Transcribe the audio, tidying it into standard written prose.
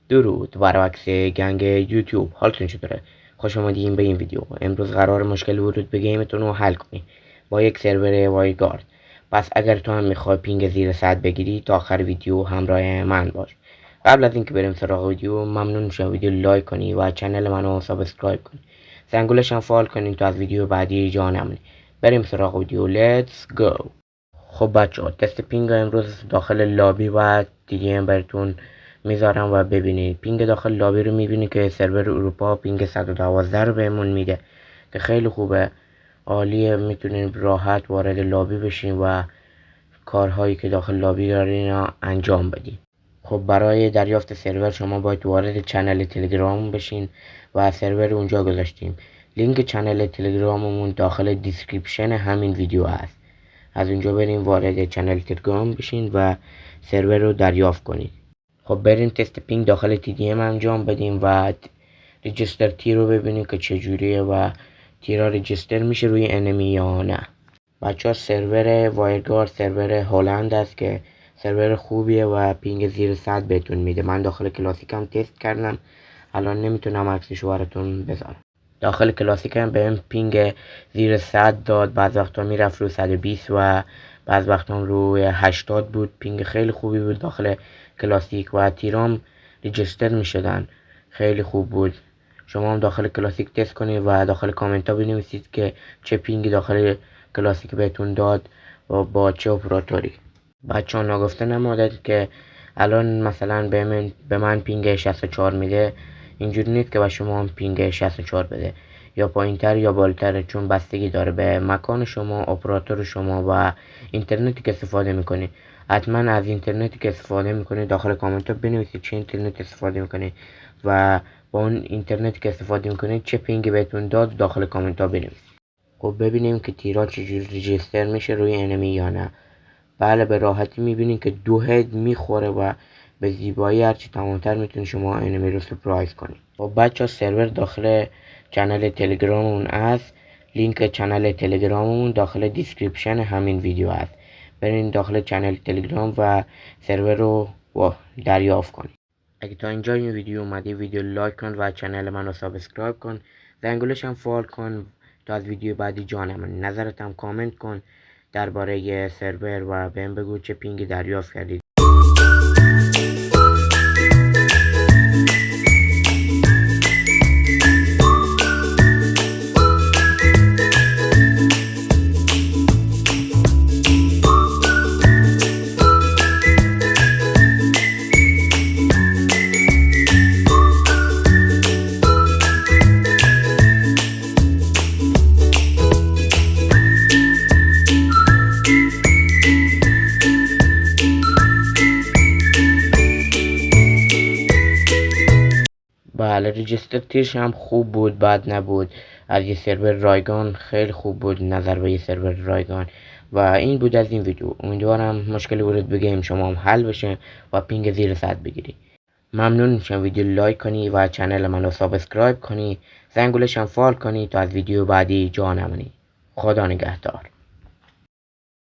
درود برعکس گنگ یوتیوب، حالتون چطوره؟ خوش اومدین به این ویدیو. امروز قرار مشکل ورود به گیمتون رو حل کنی با یک سرور وایگارد. پس اگر تو هم میخوای پینگ زیر 100 بگیری تا آخر ویدیو همراه من باش. قبل از اینکه بریم سراغ ویدیو، ممنون میشم ویدیو لایک کنی و چنل منو سابسکرایب کنی، زنگولش هم فعال کنین تا از ویدیو بعدی جا نمونی. بریم سراغ ویدیو. لیتس گو. خب بچه‌ها، تست پینگ امروز داخل لابی و دیگه براتون میذارم و ببینید. پینگ داخل لابی رو میبینید که سرور اروپا پینگ 112 رو بهمون میده که خیلی خوبه، عالیه. میتونید راحت وارد لابی بشین و کارهایی که داخل لابی دارین انجام بدین. خب برای دریافت سرور شما باید وارد چنل تلگرام بشین و سرور اونجا گذاشتیم. لینک چنل تلگراممون داخل دیسکریپشن همین ویدیو هست. از اونجا بریم وارد چنل تلگرام بشین و سرور رو دریافت کنید. خب بریم تست پینگ داخل TDM انجام بدیم و رجیستر تی رو ببینیم که چجوریه و تیرا رجیستر میشه روی انمی یا نه. بچه ها، سرور وایرگارد سرور هلند است که سرور خوبیه و پینگ زیر 100 بهتون میده. من داخل کلاسیک هم تست کردم، الان نمیتونم عکسش براتون بذارم. داخل کلاسیک هم بهم پینگ زیر 100 داد، بعض وقتا میرفت رو 120 و بعض وقتا روی 80 بود. پینگ خیلی خوبی بود داخل کلاسیک و تیرام رجیستر میشدن، خیلی خوب بود. شما هم داخل کلاسیک تست کنید و داخل کامنت ها بنویسید که چه پینگی داخل کلاسیک بهتون داد و با چه اپراتوری. بچه ها نگفته نمادید که الان مثلا به من پینگ 64 میده، اینجوری نیست که به شما هم پینگ 64 بده، یا پایینتر یا بالاتر، چون بستگی داره به مکان شما، اپراتور شما و اینترنتی که استفاده میکنید. حتما از اینترنتی که استفاده میکنید داخل کامنت ها بنویسید چه اینترنت استفاده میکنید و با اون اینترنتی که استفاده میکنید چه پینگی بهتون داد داخل کامنت ها بنویسید. خب ببینیم که تیرا چجوری رجیستر میشه روی انمی یا نه. بله، به راحتی میبینید که 2 هد میخوره و به زیبایی هرچی تمامتر میتونید شما انمی رو سپرایز کنید. خب بچه ها، سرور داخل چنل تلگراممون هست. لینک چنل تلگراممون داخل دیسکریپشن همین ویدیو هست. برین داخل چنل تلگرام و سرور رو دریافت کنید. اگه تا اینجا این ویدیو اومدی، ویدیو لایک کن و چنل منو سابسکرایب کن، زنگولش هم فعال کن تا از ویدیو بعدی جا نمونی. نظرت هم کامنت کن درباره سرور و بهم بگو چه پینگی دریافت کردید. بله، رجیستر تیرش هم خوب بود، بد نبود. از یه سرور رایگان خیلی خوب بود نظر به یه سرور رایگان. و این بود از این ویدیو. امیدوارم مشکل ورود به گیم شما هم حل بشه و پینگ زیر 100 بگیری. ممنون میشم ویدیو لایک کنی و چنل منو سابسکرایب کنی، زنگولش هم فعال کنی تا از ویدیو بعدی جا نمونی. خدا نگهدار.